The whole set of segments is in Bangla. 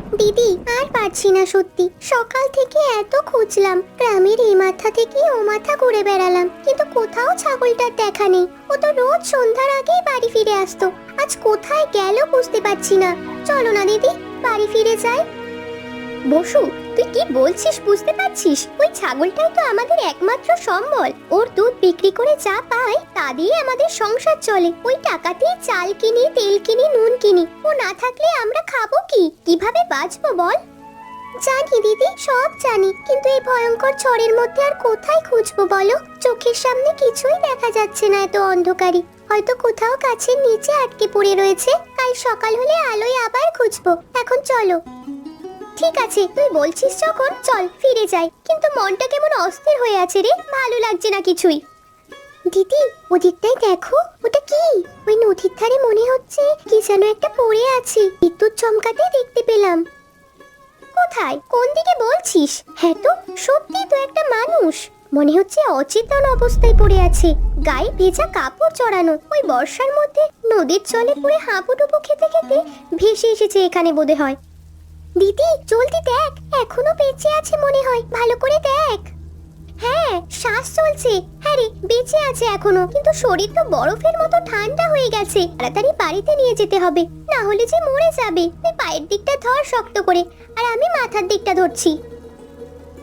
দিদি আর পারছি না সত্যি, সকাল থেকে এত খুঁজলাম, গ্রামের এই মাথা থেকে ও মাথা ঘুরে বেড়ালাম, কিন্তু কোথাও ছাগলটার দেখা নেই। ও তো রোজ সন্ধ্যার আগেই বাড়ি ফিরে আসতো, আজ কোথায় গেল বুঝতে পারছি না। চলো না দিদি, বাড়ি ফিরে যাই। বসু, তুই কি বলছিস বুঝতে পারছিস? ওই ছাগলটাই তো আমাদের একমাত্র সম্বল। ওর দুধ বিক্রি করে যা পাই তা দিয়ে আমাদের সংসার চলে। ওই টাকাতেই চাল কিনি, তেল কিনি, নুন কিনি। ও না থাকলে আমরা খাবো কি? কিভাবে বাঁচবো বল? জানি দিদি, সব জানি, কিন্তু এই ভয়ঙ্কর ঝড়ের মধ্যে আর কোথায় খুঁজবো বলো? চোখের সামনে কিছুই দেখা যাচ্ছে না, এত অন্ধকারই। হয়তো কোথাও গাছের নিচে আটকে পড়ে রয়েছে। কাল সকাল হলে আলোয় আবার খুঁজবো। এখন চলো। ঠিক আছে, তুই বলছিস যখন, চল ফিরে যাই। কিন্তু মনটা কেমন অস্থির হয়ে আছে রে, ভালো লাগছে না কিছুই। দিদি, ওদিকটাই দেখো, ওটা কি? ওই নদীর ধারে মনে হচ্ছে কি যেন একটা পড়ে আছে। বিদ্যুৎ চমকাতে দেখতে পেলাম। কোথায়? কোন দিকে বলছিস? হ্যাঁ তো, সত্যি তো একটা মানুষ। মনে হচ্ছে অচেতন অবস্থায় পড়ে আছে, গায়ে ভেজা কাপড় জড়ানো। ওই বর্ষার মধ্যে নদীর জলে পড়ে হাঁপুডুবু খেতে খেতে ভেসে এসেছে এখানে বোধ হয়। দিদি জলদি দেখ, এখনো বেঁচে আছে মনে হয়, ভালো করে দেখ। হ্যাঁ, শ্বাস চলছে। হ্যাঁ রে, বেঁচে আছে এখনো, কিন্তু শরীর তো বরফের মতো ঠান্ডা হয়ে গেছে। তাড়াতাড়ি বাড়িতে নিয়ে যেতে হবে, না হলে যে মরে যাবে। তুই পায়ের দিকটা ধর শক্ত করে, আর আমি মাথার দিকটা ধরছি।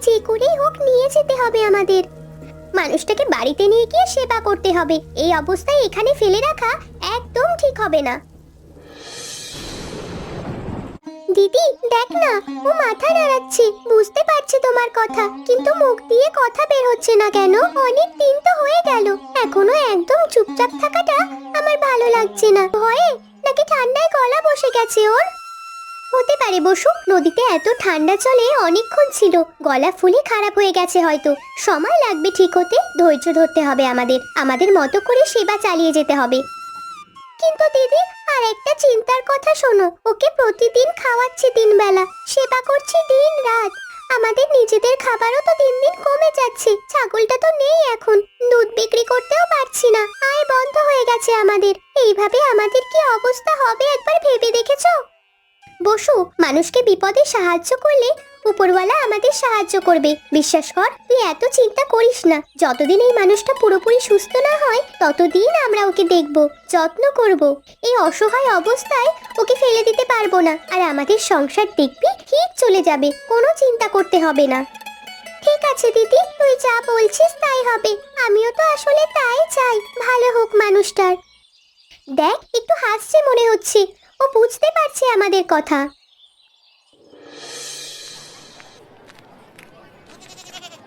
যে করেই হোক নিয়ে যেতে হবে আমাদের। মানুষটাকে বাড়িতে নিয়ে গিয়ে সেবা করতে হবে। এই অবস্থায় এখানে ফেলে রাখা একদম ঠিক হবে না। দিদি দেখ না, ও মাথা নাড়াচ্ছে, বুঝতে পারছি তোমার কথা, কিন্তু মুখ দিয়ে কথা বের হচ্ছে না কেন? অনেক দিন তো হয়ে গেল, এখনো একদম চুপচাপ থাকাটা আমার ভালো লাগছে না। ভয়ে নাকি ঠান্ডায় গলা বসে গেছে ওর? হতে পারে বসু, নদীতে এত ঠান্ডা জলে অনেকক্ষণ ছিল, গলা ফুলে খারাপ হয়ে গেছে হয়তো। সময় লাগবে ঠিক হতে, ধৈর্য ধরতে হবে আমাদের। আমাদের মতো করে সেবা চালিয়ে যেতে হবে। কিন্তু দিদি, আর একটা চিন্তার কথা শোনো, ওকে প্রতিদিন খাওয়াচ্ছি 3 বেলা, সেবা করছি দিন রাত। আমাদের নিজেদের খাবারও তো দিন দিন কমে যাচ্ছে। ছাগলটা তো নেই এখন, দুধ বিক্রি করতেও পারছি না, আয় বন্ধ হয়ে গেছে আমাদের। এইভাবে আমাদের কি অবস্থা হবে একবার ভেবে দেখেছো? বসু, মানুষকে বিপদে সাহায্য করলে উপরওয়ালা আমাদের সাহায্য করবে, বিশ্বাস কর। তুই এত চিন্তা করিস না, যতদিন এই মানুষটা পুরোপুরি সুস্থ না হয় ততদিন আমরা ওকে দেখব, যত্ন করব। এই অসহায় অবস্থায় ওকে ফেলে দিতে পারবো না, আর আমাদের সংসার দেখবি ঠিক চলে যাবে, কোনো চিন্তা করতে হবে না। ঠিক আছে দিদি, তুই যা বলছিস তাই হবে। আমিও তো আসলে তাই চাই, ভালো হোক মানুষটার। দেখ, একটু হাসছে মনে হচ্ছে, ও বুঝতে পারছে আমাদের কথা।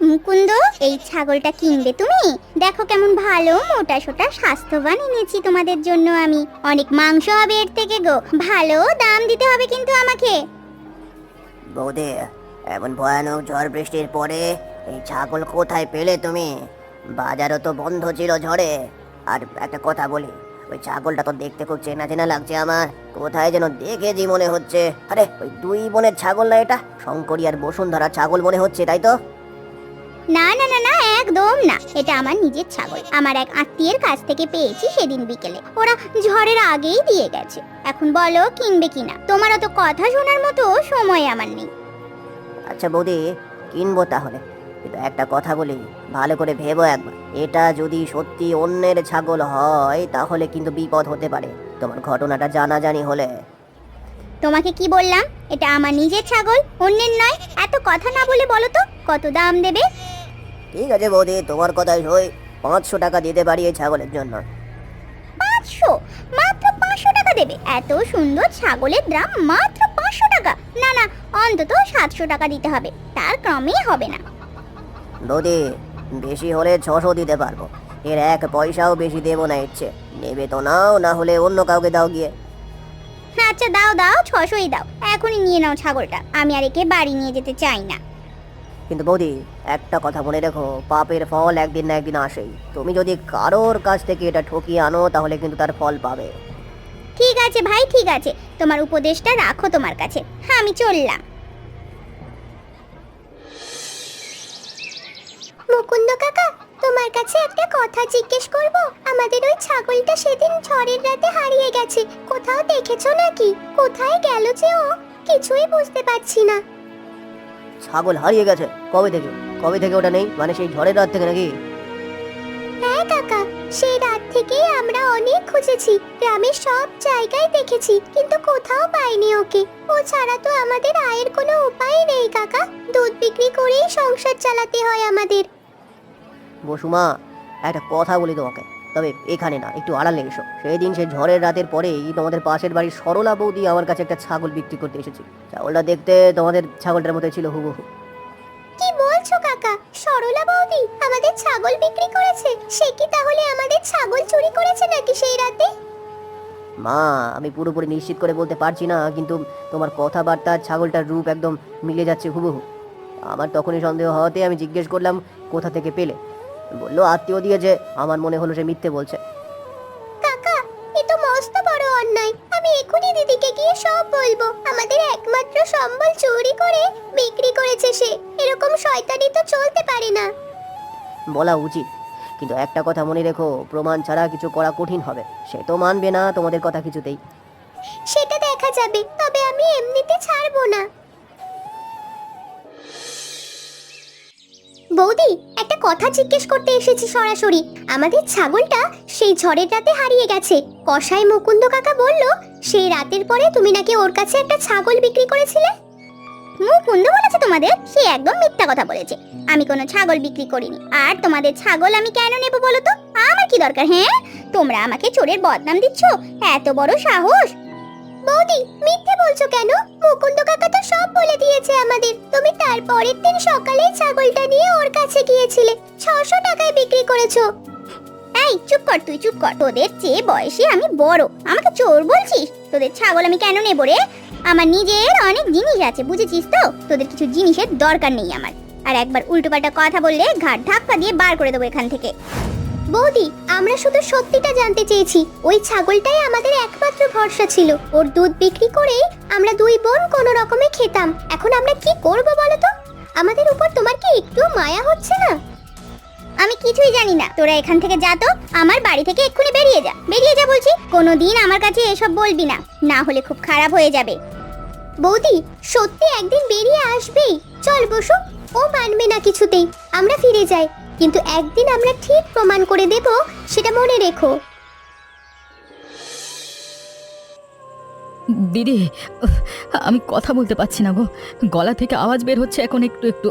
মুকুন্দ, এই ছাগলটা কিনবে তুমি? দেখো কেমন ভালো মোটা সোটা স্বাস্থ্যবান এনেছি তোমাদের জন্য আমি। অনেক মাংস হবে এর থেকে গো, ভালো দাম দিতে হবে কিন্তু আমাকে। বৌদি, এমন ভয়ানক ঝড় বৃষ্টির পরে এই ছাগল কোথায় পেলে তুমি? বাজারও তো বন্ধ ছিল ঝড়ে। আর একটা কথা বলি, ওই ছাগলটা তো দেখতে খুব চেনা চেনা লাগছে আমার, কোথায় যেন দেখেছি মনে হচ্ছে। আরে ওই 2 বোনের ছাগল না এটা? শঙ্করী আর বসুন্ধরা ছাগল মনে হচ্ছে, তাই তো? না না না না, একদম না, এটা আমার নিজের ছাগল। আমার এক আত্মীয়ের কাছ থেকে পেয়েছি সেদিন বিকেলে, ওরা ঝড়ের আগেই দিয়ে গেছে। এখন বলো কিনবে কিনা? তোমারও তো কথা শোনার মতো সময় আমার নেই। আচ্ছা বৌদি, কিনবো তাহলে, কিন্তু একটা কথা বলি, ভালো করে ভেবো একবার। এটা যদি সত্যি অন্যের ছাগল হয় তাহলে কিন্তু বিপদ হতে পারে, তোমার ঘটনাটা জানাজানি হলে। তোমাকে কি বললাম? এটা আমার নিজের ছাগল, অন্যের নয়। এত কথা না বলে বলো তো কত দাম দেবে? ঠিক আছে বৌদি, তোমার কথাই সই। 500 টাকা দিতে পারি এই ছাগলের জন্য। 500? মাত্র 500 টাকা দেবে? এত সুন্দর ছাগলের দাম মাত্র 500 টাকা? না না, অন্তত 700 টাকা দিতে হবে, তার কমই হবে না। বৌদি, বেশি হলে 600 দিতে পারবো, এর 1 পয়সাও বেশি দেবো না। ইচ্ছে নেবে তো নাও, না হলে অন্য কাউকে দাও গিয়ে। আচ্ছা দাও দাও, 600ই দাও, এখনই নিয়ে নাও ছাগলটা। আমি আর একে বাড়ি নিয়ে যেতে চাই না। কিন্তু বৌদি, একটা কথা মনে রেখো, পাপের ফল একদিন না একদিন আসেই। তুমি যদি কারোর কাছ থেকে এটা ঠকিয়ে আনো তাহলে কিন্তু তার ফল পাবে। ঠিক আছে ভাই, ঠিক আছে, তোমার উপদেশটা রাখো তোমার কাছে, আমি চললাম। মুকুন্দ কাকা, তোমার কাছে একটা কথা জিজ্ঞেস করব। আমাদের ওই ছাগলটা সেদিন ঝড়ের রাতে হারিয়ে গেছে, কোথাও দেখেছো নাকি? কোথায় গেল যে ও? কিছুই বুঝতে পারছি না। ছাগল হারিয়ে গেছে? কবে থেকে? কবে থেকে ওটা নেই? মানে সেই ঝড়ের রাত থেকে নাকি? হ্যাঁ কাকা, সেই রাত থেকেই আমরা অনেক খুঁজেছি, গ্রামের সব জায়গায় দেখেছি, কিন্তু কোথাও পাইনি ওকে। ও ছাড়া তো আমাদের আয়ের কোনো উপায় নেই কাকা, দুধ বিক্রি করেই সংসার চালাতে হয় আমাদের। বসুমা, একটা কথা বলি তোমাকে, তবে এখানে না, একটু আড়ালে এসো। সেই দিন সেই ঝড়ের রাতের পরেই তোমাদের পাশের বাড়ির সরলা বৌদি আমার কাছে একটা ছাগল বিক্রি করতে এসেছিল। ছাগলটা দেখতে তোমাদের ছাগলটার মতো ছিল হুবহু। কি বলছো কাকা? সরলা বৌদি আমাদের ছাগল বিক্রি করেছে? সে কি তাহলে আমাদের ছাগল চুরি করেছে নাকি সেই রাতে? মা, আমি পুরোপুরি নিশ্চিত করে বলতে পারছি না, কিন্তু তোমার কথাবার্তা ছাগলটার রূপ একদম মিলে যাচ্ছে হুবহু। আমার তখনই সন্দেহ হওয়াতে আমি জিজ্ঞেস করলাম কোথা থেকে পেলে। বললো আত্মীয় দিয়েছে। আমার মনে হলো সে মিথ্যে বলছে। কাকা, এ তো মস্ত বড় অন্যায়। আমি এখনই দিদিকে গিয়ে সব বলবো। আমাদের একমাত্র সম্বল চুরি করে বিক্রি করেছে সে। এরকম শয়তানি তো চলতে পারে না। বলা উচিত, কিন্তু একটা কথা মনে রেখো, প্রমাণ ছাড়া কিছু করা কঠিন হবে। সে তো মানবে না তোমাদের কথা কিছুতেই। সেটা দেখা যাবে, তবে আমি এমনিতে ছাড়বো না। বৌদি, একটা কথা জিজ্ঞেস করতে এসেছি সরাসরি। আমাদের ছাগলটা সেই ঝড়ের রাতে হারিয়ে গেছে। কসাই মুকুন্দ কাকা বলল সেই রাতের পরে তুমি নাকি ওর কাছে একটা ছাগল বিক্রি করেছিলে। মুকুন্দ বলেছে তোমাদের? সে একদম মিথ্যা কথা বলেছে। আমি কোনো ছাগল বিক্রি করিনি। আর তোমাদের ছাগল আমি কেন নেব বলো তো? আমার কি দরকার? হ্যাঁ, তোমরা আমাকে চোরের বদনাম দিচ্ছ? এত বড় সাহস! বৌদি, মিথ্যে বলছো কেন? মুকুন্দ কাকা তো সব বলে দিয়েছে আমাদের। তুমি তার পরের দিন সকালেই ছাগলটা নিয়ে ওর কাছে গিয়েছিলে, 600 টাকায় বিক্রি করেছো। এই চুপ কর, তুই চুপ কর। তোদের চেয়ে বয়সে আমি বড়, আমাকে চোর বলছিস? তোদের ছাগল আমি কেন নেব রে? আমার নিজের অনেক জিনিস আছে, বুঝেছিস তো? তোদের কিছু জিনিসের দরকার নেই আমার। আর একবার উল্টোপাল্টা কথা বললে ঘাট ধাক্কা দিয়ে বার করে দেবো এখান থেকে। বৌদি, আমরা শুধু সত্যিটা জানতে চেয়েছি। ওই ছাগলটাই আমাদের একমাত্র ভরসা ছিল। ওর দুধ বিক্রি করেই আমরা দুই বোন কোনো রকমে খেতাম। এখন আমরা কি করব বলো তো? আমাদের উপর তোমার কি একটু মায়া হচ্ছে না? আমি কিছুই জানি না। তোরা এখান থেকে যা তো, আমার বাড়ি থেকে এক্ষুনি বেরিয়ে যা। বেরিয়ে যা বলছি। কোনোদিন আমার কাছে এসব বলবি না, না হলে খুব খারাপ হয়ে যাবে। বৌদি, সত্যি একদিন বেরিয়ে আসবেই। চল বসু। ও মানবে না কিছুতেই। আমরা ফিরে যাই, কিন্তু একদিন আমরা ঠিক প্রমাণ করে দেব, সেটা মনে রেখো। দিদি, উফ, আমি কথা বলতে পারছি না গো, গলা থেকে আওয়াজ বের হচ্ছে এখন একটু একটু।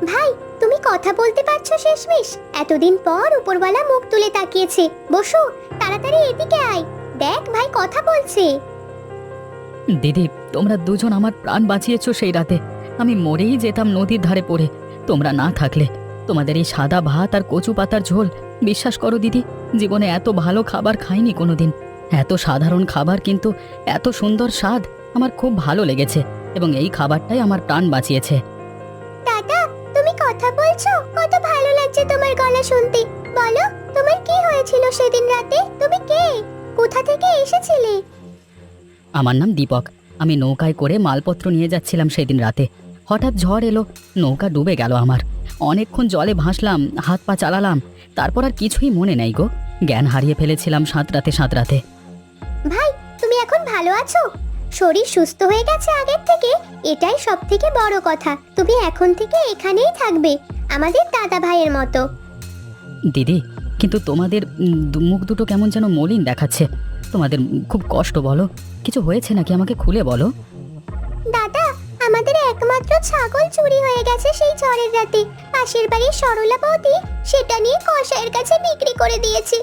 ভাই, তুমি কথা বলতে পারছো শেষমেশ? এতদিন পর উপরওয়ালা মুখ তুলে তাকিয়েছে। বসো, তাড়াতাড়ি এদিকে আয়। দেখ ভাই কথা বলছে। দিদি, তোমরা দুজন আমার প্রাণ বাঁচিয়েছো সেই রাতে। আমি মরেই যেতাম নদীর ধারে পড়ে, তোমরা না থাকলে। তোমাদের এই সাদা ভাত আর কচু পাতার ঝোল, বিশ্বাস করো দিদি, জীবনে এত ভালো খাবার খাইনি কোনোদিন। এত সাধারণ খাবার, কিন্তু এত সুন্দর স্বাদ। আমার খুব ভালো লেগেছে, এবং এই খাবারটাই আমার প্রাণ বাঁচিয়েছে। দাদা, তুমি কথা বলছো? কত ভালো লাগছে তোমার গলা শুনতে। বলো, তোমার কি হয়েছিল সেদিন রাতে? তুমি কে? কোথা থেকে এসেছিলে? আমার নাম দীপক। আমি নৌকায় করে মালপত্র নিয়ে যাচ্ছিলাম সেদিন রাতে। হঠাৎ ঝড় এলো, নৌকা ডুবে গেল আমার। অনেকক্ষণ জলে ভাসলাম, হাত পা চালালাম, তারপর আর কিছুই মনে নেই গো। জ্ঞান হারিয়ে ফেলেছিলাম সাঁতরাতে সাঁতরাতে। ভাই, তুমি এখন ভালো আছো? শরীর সুস্থ হয়ে গেছে আগের থেকে? এটাই সব থেকে বড় কথা। তুমি এখন থেকে এখানেই থাকবে, আমাদের দাদা ভাইয়ের মতো। দিদি, কিন্তু তোমাদের মুখ দুটো কেমন যেন মলিন দেখাচ্ছে। তোমাদের খুব কষ্ট, বলো? কিছু হয়েছে নাকি? আমাকে খুলে বলো। দাদা, আমাদের একমাত্র ছাগল চুরি হয়ে গেছে সেই ঝড়ের রাতে। পাশের বাড়ির সরলা বৌদি সেটা নিয়ে কসাইয়ের কাছে বিক্রি করে দিয়েছে।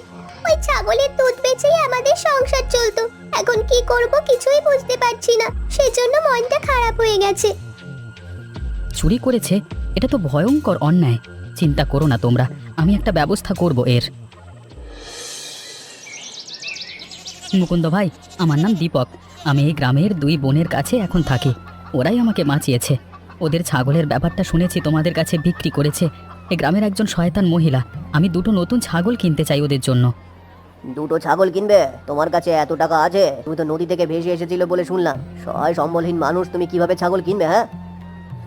ওই ছাগলের দুধ বেচেই আমাদের সংসার চলতো। এখন কি করব কিছুই বুঝতে পারছি না, সেজন্য মনটা খারাপ হয়ে গেছে। চুরি করেছে? এটা তো ভয়ঙ্কর অন্যায়। চিন্তা করো না তোমরা, আমি একটা ব্যবস্থা করব এর। মুকুন্দ ভাই, আমার নাম দীপক। আমি এই গ্রামের দুই বোনের কাছে এখন থাকি। ওরাই আমাকে বাঁচিয়েছে। ওদের ছাগলের ব্যাপারটা শুনেছি তোমাদের কাছে বিক্রি করেছে এই গ্রামের একজন শয়তান মহিলা। আমি দুটো নতুন ছাগল কিনতে চাই ওদের জন্য। দুটো ছাগল কিনবে? তোমার কাছে এত টাকা আছে? তুমি তো নদী থেকে ভেসে এসেছিল বলে শুনলাম। সহায় সম্বলহীন মানুষ, তুমি কিভাবে ছাগল কিনবে? হ্যাঁ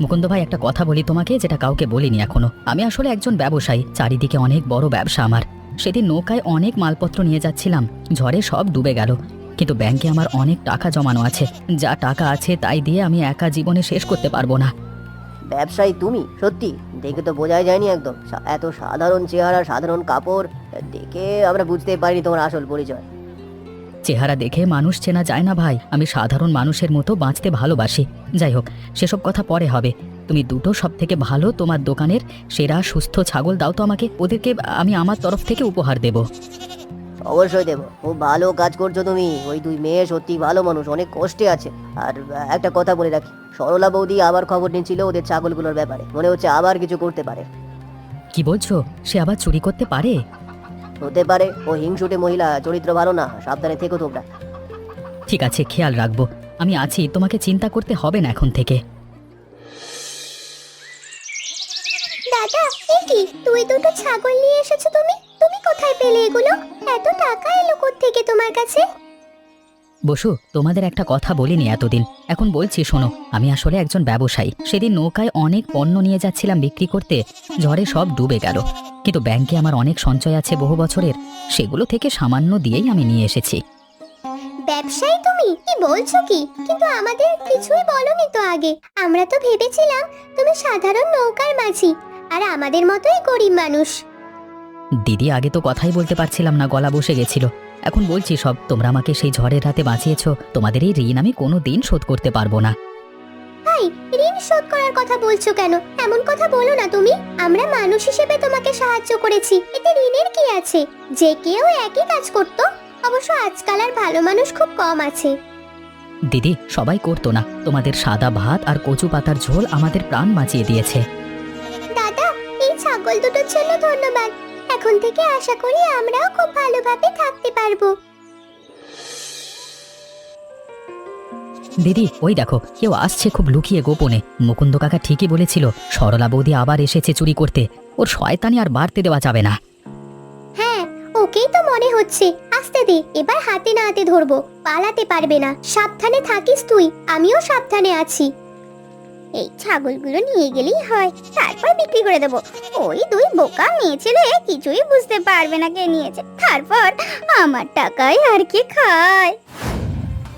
মুকুন্দ ভাই, একটা কথা বলি তোমাকে, যেটা কাউকে বলিনি এখনো। আমি আসলে একজন ব্যবসায়ী, চারিদিকে অনেক বড় ব্যবসা আমার। সেদিন নৌকায় অনেক মালপত্র নিয়ে যাচ্ছিলাম, ঝড়ে সব ডুবে গেল। কিন্তু ব্যাংকে আমার অনেক টাকা জমানো আছে। যা টাকা আছে তাই দিয়ে আমি একা জীবনে শেষ করতে পারবো না। ব্যবসায়ী তুমি? সত্যি দেখে তো বোঝাই যায়নি একদম। এত সাধারণ চেহারা, সাধারণ কাপড় দেখে আমরা বুঝতে পারিনি তোমার আসল পরিচয়। চেহারা দেখে মানুষ চেনা যায় না ভাই। আমি সাধারণ মানুষের মতো বাঁচতে ভালোবাসি। যাই হোক, সেসব কথা পরে হবে। তুমি দুটো সব থেকে ভালো তোমার দোকানের সেরা সুস্থ ছাগল দাও তো আমাকে। ওদেরকে আমি আমার তরফ থেকে উপহার দেব। অবশ্যই দেবো। খুব ভালো কাজ করছো তুমি। ওই দুই মেয়ে সত্যি ভালো মানুষ, অনেক কষ্টে আছে। আর একটা কথা বলে রাখি, সরলা বৌদি আবার খবর নিচ্ছিল ওদের ছাগলগুলোর ব্যাপারে। মনে হচ্ছে আবার কিছু করতে পারে। কি বলছো? সে আবার চুরি করতে পারে? হতে পারে। ও হিংসুটে মহিলা, চরিত্র ভালো না। সাবধানে থেকো তোমরা। ঠিক আছে, খেয়াল রাখবো। আমি আছি, তোমাকে চিন্তা করতে হবে না এখন থেকে। দাদা, এ কি তুই দুটো ছাগল নিয়ে এসেছো? তুমি তুমি কোথায় পেলে এগুলো? এত টাকা এলো কোত্থেকে তোমার কাছে? বসু, তোমাদের একটা কথা বলিনি এতদিন, এখন বলছি শোনো। আমি আসলে একজন ব্যবসায়ী। সেদিন নৌকায় অনেক পণ্য নিয়ে যাচ্ছিলাম বিক্রি করতে, ঝড়ে সব ডুবে গেল। কিন্তু ব্যাংকে আমার অনেক সঞ্চয় আছে বহু বছরের, সেগুলো থেকে সামান্য দিয়েই আমি নিয়ে এসেছি। ব্যবসায়ী তুমি? কি বলছো কি? কিন্তু আমাদের কিছুই বলনি তো আগে। আমরা তো ভেবেছিলাম তুমি সাধারণ নৌকার মাঝি, আর আমাদের মতোই গরিব মানুষ। দিদি, আগে তো কথাই বলতে পারছিলাম না, গলা বসে গেছিল। এখন বলছি সব। তোমরা আমাকে সেই ঝড়ের রাতে বাঁচিয়েছো। তোমাদের এই ঋণ আমি কোনো দিন শোধ করতে পারবো না। ভাই, ঋণ শোধ করার কথা বলছো কেন? এমন কথা বলো না তুমি। আমরা মানুষ হিসেবে তোমাকে সাহায্য করেছি, এতে ঋণের কি আছে? যে কেউ একই কাজ করতো। অবশ্য আজকাল আর ভালো মানুষ খুব কম আছে। দিদি, সবাই করতো না। তোমাদের সাদা ভাত আর কচু পাতার ঝোল আমাদের প্রাণ বাঁচিয়ে দিয়েছে। দাদা, এই ছাগল দুটোর জন্য ধন্যবাদ। এখন থেকে আশা করি আমরাও খুব ভালোভাবে থাকতে পারবো। দিদি, ওই দেখো, কেউ আসছে খুব লুকিয়ে গোপনে। মুকুন্দ কাকা ঠিকই বলেছিল, সরলা বৌদি আবার এসেছে চুরি করতে। ওর শয়তানি আর বাড়তে দেওয়া যাবে না। হ্যাঁ, ওকেই তো মনে হচ্ছে। আসতে দে, এবার হাতে নাতে ধরবো। পালাতে পারবে না। সাবধানে থাকিস তুই, আমিও সাবধানে আছি। এই ছাগলগুলো নিয়ে গেলেই হয়, তারপর বিক্রি করে দেবো। ওই দুই বোকা মেয়ে ছেলে কিছুই বুঝতে পারবে না কে নিয়েছে। তারপর আমার টাকায় আর কে খায়।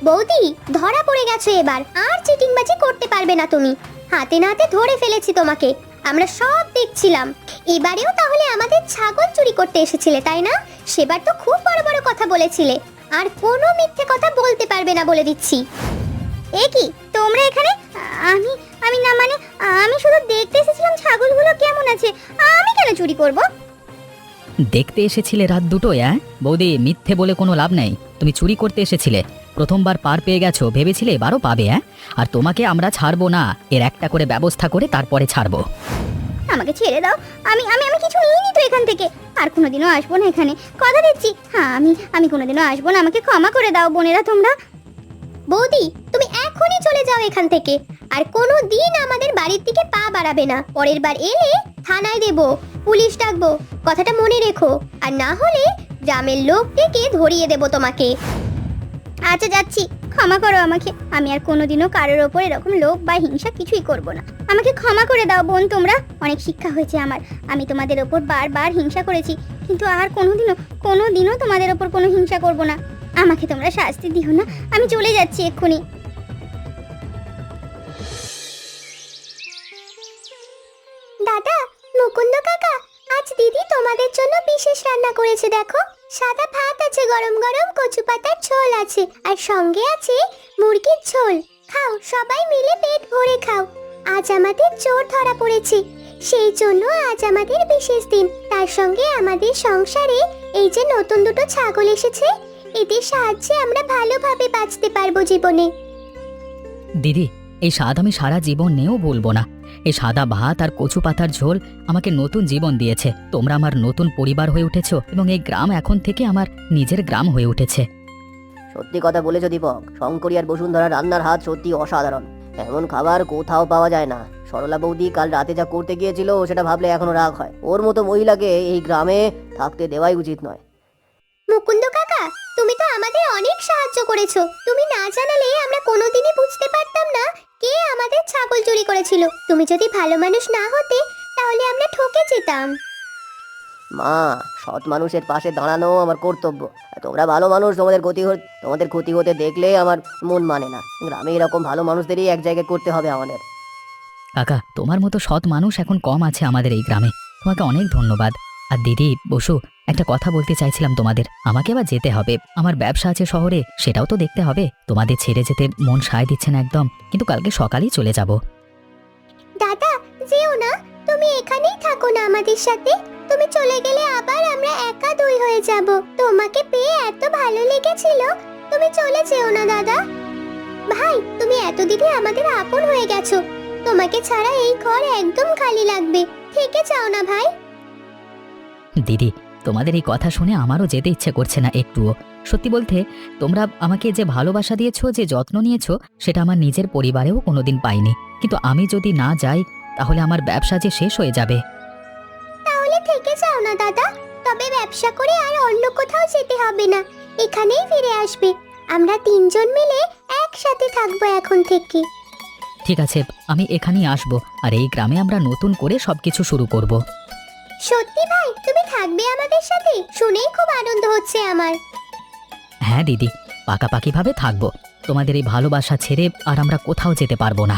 বৌদি, ধরা পড়ে গেছো এবার। আর চিটিংবাজি করতে পারবে না তুমি। হাতে নাতে ধরে ফেলেছি তোমাকে। আমরা সব দেখছিলাম। এবারেও তাহলে আমাদের ছাগল চুরি করতে এসেছিলে, তাই না? সেবার তো খুব বড় বড় কথা বলেছিলে। আর কোনো মিথ্যে কথা বলতে পারবে না বলে দিচ্ছি। এ কি তোমরা এখানে? আমি আমি না মানে আমি শুধু দেখতে এসেছিলাম ছাগলগুলো কেমন আছে। আমি কেন চুরি করব? দেখতে এসেছিলে রাত দুটোয়? বৌদি, মিথ্যে বলে কোনো লাভ নেই। তুমি চুরি করতে এসেছিলে। প্রথমবার পার পেয়ে গেছো, ভেবেছিলে এবারও পাবে। আর তোমাকে আমরা ছাড়বো না। এর একটা করে ব্যবস্থা করে তারপরে ছাড়বো। আমাকে ছেড়ে দাও। আমি আমি আমি কিছু নিইনি তো এখান থেকে। আর কোনোদিনও আসবো না এখানে, কথা দিচ্ছি। হ্যাঁ, আমি কোনোদিনও আসবো না। আমাকে ক্ষমা করে দাও বোনেরা তোমরা। বৌদি, তুমি এখনই চলে যাও এখান থেকে। আর কোনো দিন আমাদের বাড়ির দিকে পা বাড়াবে না। পরের বার এলে থানায় দেব, পুলিশ ডাকবো। কথাটা মনে রেখো। আর না হলে গ্রামের লোক ডেকে ধরিয়ে দেব তোমাকে। আচ্ছা, যাচ্ছি। ক্ষমা করো আমাকে। আমি আর কোনোদিনও কারোর ওপর এরকম লোভ বা হিংসা কিছুই করব না। আমাকে ক্ষমা করে দাও বোন তোমরা। অনেক শিক্ষা হয়েছে আমার। আমি তোমাদের ওপর বারবার হিংসা করেছি, কিন্তু আর কোনোদিনও তোমাদের ওপর কোনো হিংসা করব না। আমাকে তোমরা শাস্তি দিও না। আমি চলে যাচ্ছি এক্ষুনি। দাদা, মুকুন্দ কাকা, আজ দিদি তোমাদের জন্য বিশেষ রান্না করেছে। দেখো, সাদা ভাত আছে, গরম গরম কচু পাতার ঝোল আছে, আর সঙ্গে আছে মুরগির ঝোল। খাও, সবাই মিলে পেট ভরে খাও। আজ আমাদের চোর ধরা পড়েছে, সেই জন্য আজ আমাদের বিশেষ দিন। তার সঙ্গে আমাদের সংসারে এই যে নতুন দুটো ছাগল এসেছে, এদের সাহায্যে আমরা ভালোভাবে বাঁচতে পারবো জীবনে। দিদি, এই স্বাদ আমি সারা জীবন নেও বলবো না। এই সাদা ভাত আর কচু পাতার ঝোল আমাকে নতুন জীবন দিয়েছে। তোমরা আমার নতুন পরিবার হয়ে উঠেছো, এবং এই গ্রাম এখন থেকে আমার নিজের গ্রাম হয়ে উঠেছে। সত্যি কথা বলেছো দীপক। শঙ্করী আর বসুন্ধরা রান্নার হাত সত্যি অসাধারণ। এমন খাবার কোথাও পাওয়া যায় না। সরলা বৌদি কাল রাতে যা করতে গিয়েছিল সেটা ভাবলে এখনো রাগ হয়। ওর মতো মহিলাকে এই গ্রামে থাকতে দেওয়াই উচিত নয়। মুকুন্দ কাকা, তুমি তো আমাদের অনেক সাহায্য করেছো। তুমি না জানালে আমরা কোনোদিনই বুঝতে পারতাম না কে আমাদের ছাগল চুরি করেছিল। তুমি যদি ভালো মানুষ না হতে, তাহলে আমরা ঠকে যেতাম। মা, সৎ মানুষের পাশে দাঁড়ানো আমার কর্তব্য। তোমরা ভালো মানুষ, তোমাদের ক্ষতি হতে দেখলে আমার মন মানে না। গ্রামে এরকম ভালো মানুষদেরই এক জায়গায় করতে হবে আমাদের। কাকা, তোমার মতো সৎ মানুষ এখন কম আছে আমাদের এই গ্রামে। তোমাকে অনেক ধন্যবাদ। আর দিদি, বসু, একটা কথা বলতে চাইছিলাম তোমাদের। আমাকে আবার যেতে হবে, আমার ব্যবসা আছে শহরে, সেটাও তো দেখতে হবে। তোমাদের ছেড়ে যেতে মন সায় দিচ্ছে না একদম, কিন্তু কালকে সকালেই চলে যাব। দাদা, যেও না, তুমি এখানেই থাকো না আমাদের সাথে। তুমি চলে গেলে আবার আমরা একা দুই হয়ে যাব। তোমাকে পেয়ে এত ভালো লেগেছিল, তুমি চলে যেও না দাদা। ভাই, তুমি এতদিনে আমাদের আপন হয়ে গেছো। তোমাকে ছাড়া এই ঘর একদম খালি লাগবে। থেকে যাও না ভাই। দিদি, তোমাদের এই কথা শুনে আমারও যেতে ইচ্ছে করছে না একটুও। সত্যি বলতে, তোমরা আমাকে যে ভালোবাসা দিয়েছো, যে যত্ন নিয়েছো, সেটা আমার নিজের পরিবারেও কোনোদিন পাইনি। কিন্তু আমি যদি না যাই, তাহলে আমার ব্যবসা যে শেষ হয়ে যাবে। তাহলে থেকে যাও না দাদা। তবে ব্যবসা করে আর অন্য কোথাও যেতে হবে না, এখানেই ফিরে আসবে। আমরা তিনজন মিলে একসাথে থাকবো এখন থেকে। ঠিক আছে, আমি এখানেই আসবো, আর এই গ্রামে আমরা নতুন করে সবকিছু শুরু করব। সত্যি ভাই, তুমি থাকবে আমাদের সাথে? শুনেই খুব আনন্দ হচ্ছে আমার। হ্যাঁ দিদি, পাকাপাকিভাবে থাকবো। তোমাদের এই ভালোবাসা ছেড়ে আর আমরা কোথাও যেতে পারবো না।